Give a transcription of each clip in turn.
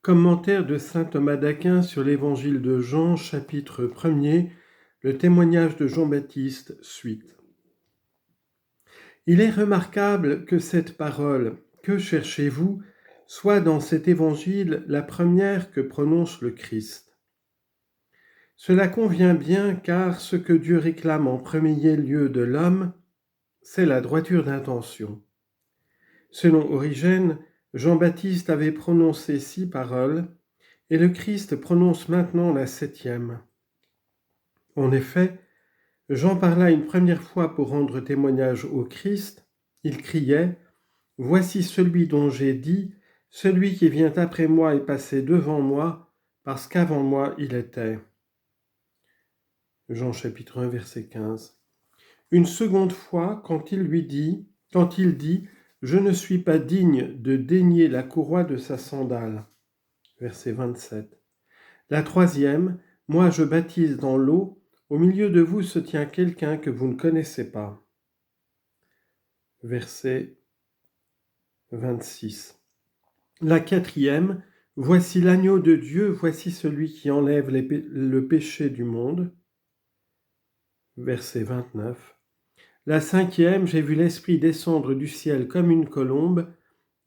Commentaire de saint Thomas d'Aquin sur l'évangile de Jean, chapitre 1er, le témoignage de Jean-Baptiste, suite. Il est remarquable que cette parole « Que cherchez-vous » soit dans cet évangile la première que prononce le Christ. Cela convient bien car ce que Dieu réclame en premier lieu de l'homme, c'est la droiture d'intention. Selon Origène, Jean-Baptiste avait prononcé 6 paroles, et le Christ prononce maintenant la 7e. En effet, Jean parla une première fois pour rendre témoignage au Christ. Il criait « Voici celui dont j'ai dit, celui qui vient après moi est passé devant moi, parce qu'avant moi il était. » Jean chapitre 1, verset 15. Une seconde fois, quand il dit « Je ne suis pas digne de dénier la courroie de sa sandale » verset 27. La 3e, « Moi je baptise dans l'eau, au milieu de vous se tient quelqu'un que vous ne connaissez pas. » Verset 26. La 4e, « Voici l'agneau de Dieu, voici celui qui enlève le péché du monde. » Verset 29. La 5e, « J'ai vu l'Esprit descendre du ciel comme une colombe,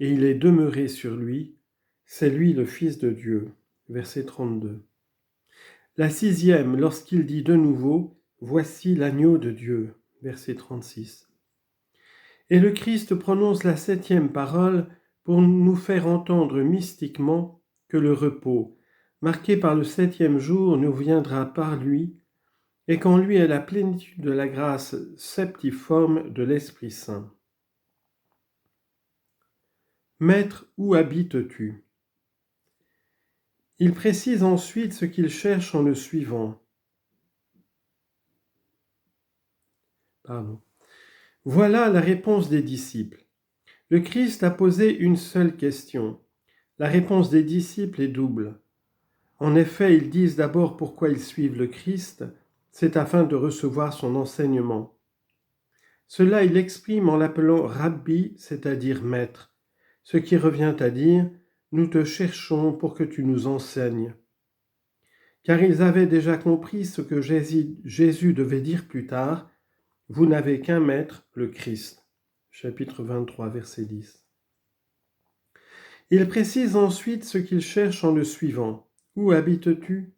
et il est demeuré sur lui. C'est lui le Fils de Dieu. » Verset 32. La 6e, lorsqu'il dit de nouveau « Voici l'agneau de Dieu » verset 36. Et le Christ prononce la 7e parole pour nous faire entendre mystiquement que le repos, marqué par le 7e jour, nous viendra par lui, et qu'en lui est la plénitude de la grâce septiforme de l'Esprit Saint. Maître, où habites-tu ? Il précise ensuite ce qu'il cherche en le suivant. Voilà la réponse des disciples. Le Christ a posé une seule question. La réponse des disciples est double. En effet, ils disent d'abord pourquoi ils suivent le Christ, c'est afin de recevoir son enseignement. Cela, il l'exprime en l'appelant Rabbi, c'est-à-dire maître, ce qui revient à dire « Nous te cherchons pour que tu nous enseignes ». Car ils avaient déjà compris ce que Jésus devait dire plus tard, « Vous n'avez qu'un maître, le Christ ». Chapitre 23, verset 10. Il précise ensuite ce qu'il cherche en le suivant. « Où habites-tu »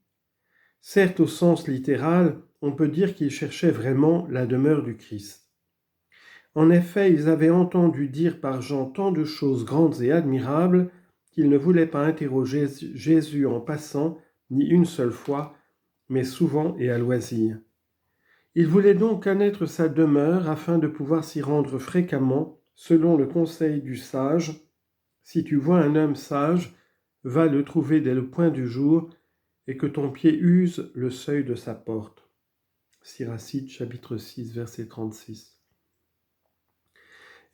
Certes, au sens littéral, on peut dire qu'il cherchait vraiment la demeure du Christ. En effet, ils avaient entendu dire par Jean tant de choses grandes et admirables qu'ils ne voulaient pas interroger Jésus en passant, ni une seule fois, mais souvent et à loisir. Ils voulaient donc connaître sa demeure afin de pouvoir s'y rendre fréquemment, selon le conseil du sage. Si tu vois un homme sage, va le trouver dès le point du jour, et que ton pied use le seuil de sa porte. Siracide, chapitre 6, verset 36.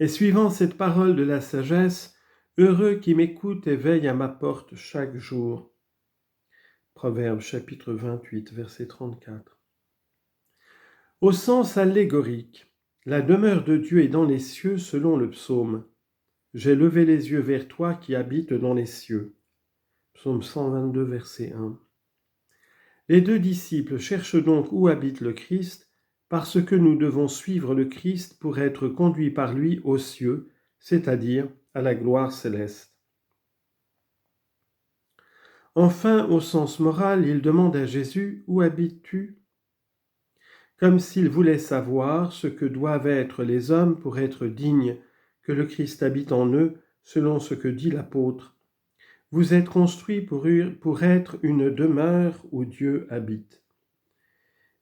Et suivant cette parole de la sagesse, heureux qui m'écoute et veille à ma porte chaque jour. Proverbe, chapitre 28, verset 34. Au sens allégorique, la demeure de Dieu est dans les cieux selon le psaume. J'ai levé les yeux vers toi qui habites dans les cieux. Psaume 122, verset 1. Les deux disciples cherchent donc où habite le Christ, parce que nous devons suivre le Christ pour être conduits par lui aux cieux, c'est-à-dire à la gloire céleste. Enfin, au sens moral, il demande à Jésus « Où habites-tu » comme s'il voulait savoir ce que doivent être les hommes pour être dignes que le Christ habite en eux, selon ce que dit l'apôtre. Vous êtes construits pour être une demeure où Dieu habite.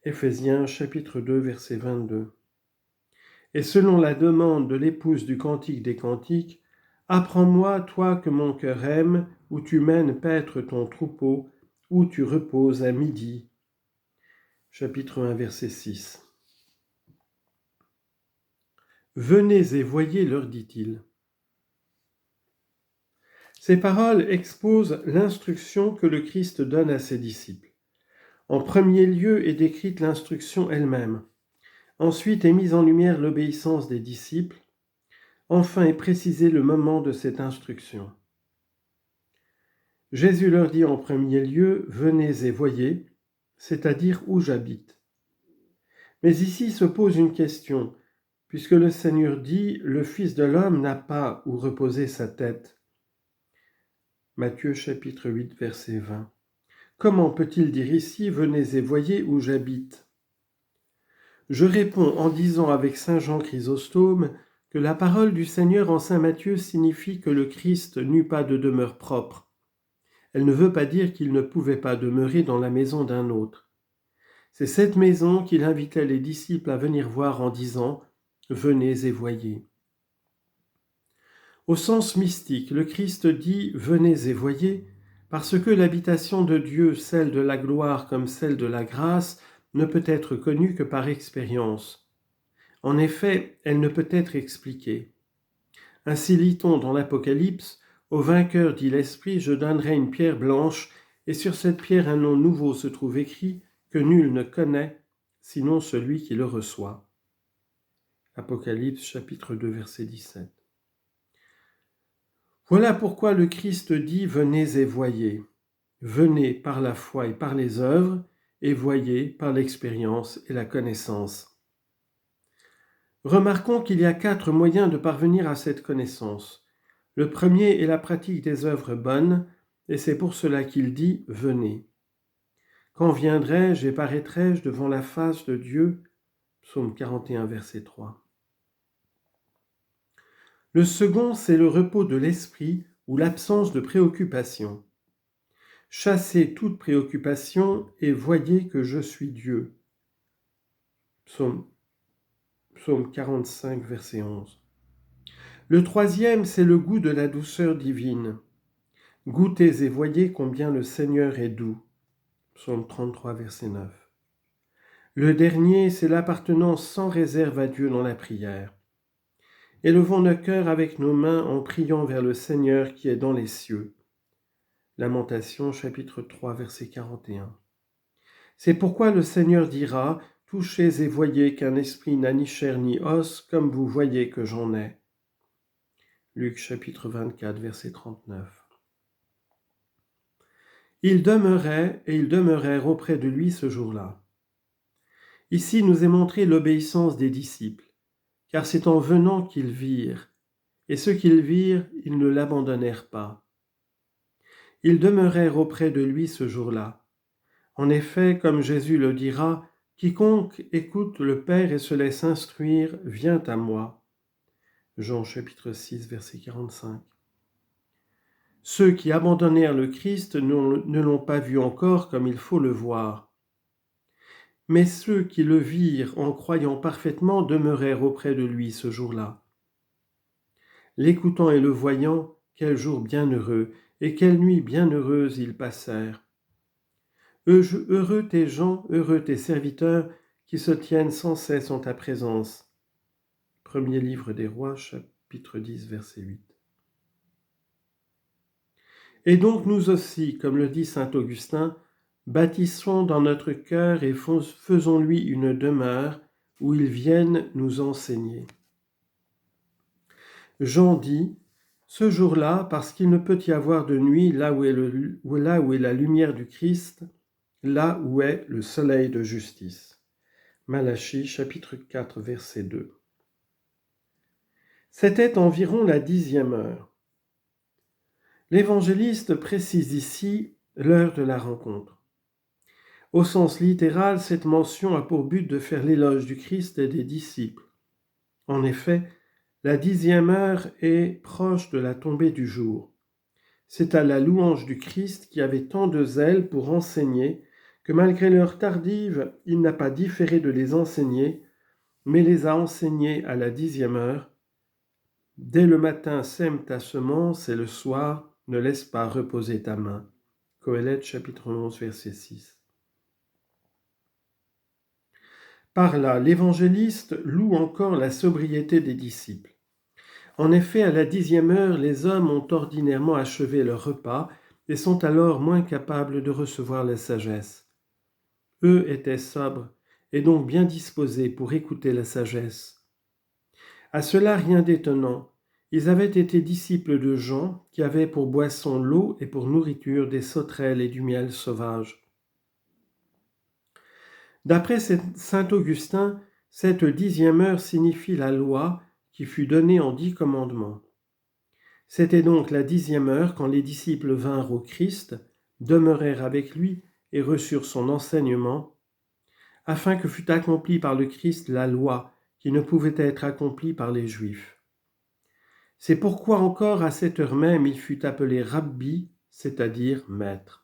Éphésiens chapitre 2, verset 22. Et selon la demande de l'épouse du Cantique des Cantiques, « Apprends-moi, toi que mon cœur aime, où tu mènes paître ton troupeau, où tu reposes à midi. » Chapitre 1, verset 6. « Venez et voyez, leur dit-il. » Ces paroles exposent l'instruction que le Christ donne à ses disciples. En premier lieu est décrite l'instruction elle-même. Ensuite est mise en lumière l'obéissance des disciples. Enfin est précisé le moment de cette instruction. Jésus leur dit en premier lieu, « Venez et voyez », c'est-à-dire où j'habite. Mais ici se pose une question, puisque le Seigneur dit, « Le Fils de l'homme n'a pas où reposer sa tête ». Matthieu chapitre 8, verset 20. Comment peut-il dire ici, « Venez et voyez où j'habite » ? Je réponds en disant avec saint Jean Chrysostome que la parole du Seigneur en saint Matthieu signifie que le Christ n'eut pas de demeure propre. Elle ne veut pas dire qu'il ne pouvait pas demeurer dans la maison d'un autre. C'est cette maison qu'il invitait les disciples à venir voir en disant « Venez et voyez ». Au sens mystique, le Christ dit « Venez et voyez » parce que l'habitation de Dieu, celle de la gloire comme celle de la grâce, ne peut être connue que par expérience. En effet, elle ne peut être expliquée. Ainsi lit-on dans l'Apocalypse, « Au vainqueur, dit l'Esprit, je donnerai une pierre blanche, et sur cette pierre un nom nouveau se trouve écrit, que nul ne connaît, sinon celui qui le reçoit. » Apocalypse chapitre 2, verset 17. Voilà pourquoi le Christ dit « Venez et voyez ». Venez par la foi et par les œuvres, et voyez par l'expérience et la connaissance. Remarquons qu'il y a 4 moyens de parvenir à cette connaissance. Le premier est la pratique des œuvres bonnes, et c'est pour cela qu'il dit « Venez ». Quand viendrai-je et paraîtrai-je devant la face de Dieu ? Psaume 41, verset 3. Le second, c'est le repos de l'esprit ou l'absence de préoccupation. Chassez toute préoccupation et voyez que je suis Dieu. Psaume 45, verset 11. Le troisième, c'est le goût de la douceur divine. Goûtez et voyez combien le Seigneur est doux. Psaume 33, verset 9. Le dernier, c'est l'appartenance sans réserve à Dieu dans la prière. Élevons nos cœurs avec nos mains en priant vers le Seigneur qui est dans les cieux. Lamentation chapitre 3, verset 41. C'est pourquoi le Seigneur dira « Touchez et voyez qu'un esprit n'a ni chair ni os, comme vous voyez que j'en ai. » Luc chapitre 24, verset 39. Ils demeuraient et ils demeurèrent auprès de lui ce jour-là. Ici nous est montrée l'obéissance des disciples, car c'est en venant qu'ils virent, et ce qu'ils virent, ils ne l'abandonnèrent pas. Ils demeurèrent auprès de lui ce jour-là. En effet, comme Jésus le dira, « Quiconque écoute le Père et se laisse instruire vient à moi. » Jean chapitre 6, verset 45. Ceux qui abandonnèrent le Christ ne l'ont pas vu encore comme il faut le voir. Mais ceux qui le virent en croyant parfaitement demeurèrent auprès de lui ce jour-là. L'écoutant et le voyant, quel jour bienheureux et quelle nuit bienheureuse ils passèrent. Heureux tes gens, heureux tes serviteurs qui se tiennent sans cesse en ta présence. Premier livre des Rois, chapitre 10, verset 8. Et donc nous aussi, comme le dit saint Augustin, bâtissons dans notre cœur et faisons-lui une demeure où il vienne nous enseigner. Jean dit, ce jour-là, parce qu'il ne peut y avoir de nuit là où est la lumière du Christ, là où est le soleil de justice. Malachie, chapitre 4, verset 2. C'était environ la 10e heure. L'évangéliste précise ici l'heure de la rencontre. Au sens littéral, cette mention a pour but de faire l'éloge du Christ et des disciples. En effet, la 10e heure est proche de la tombée du jour. C'est à la louange du Christ qui avait tant de zèle pour enseigner que malgré l'heure tardive, il n'a pas différé de les enseigner, mais les a enseignés à la 10e heure. Dès le matin sème ta semence et le soir ne laisse pas reposer ta main. Qoélète chapitre 11 verset 6. Par là, l'évangéliste loue encore la sobriété des disciples. En effet, à la 10e heure, les hommes ont ordinairement achevé leur repas et sont alors moins capables de recevoir la sagesse. Eux étaient sobres et donc bien disposés pour écouter la sagesse. À cela, rien d'étonnant. Ils avaient été disciples de Jean, qui avait pour boisson l'eau et pour nourriture des sauterelles et du miel sauvage. D'après saint Augustin, cette 10e heure signifie la loi qui fut donnée en 10 commandements. C'était donc la 10e heure quand les disciples vinrent au Christ, demeurèrent avec lui et reçurent son enseignement, afin que fût accomplie par le Christ la loi qui ne pouvait être accomplie par les Juifs. C'est pourquoi encore à cette heure même il fut appelé Rabbi, c'est-à-dire maître.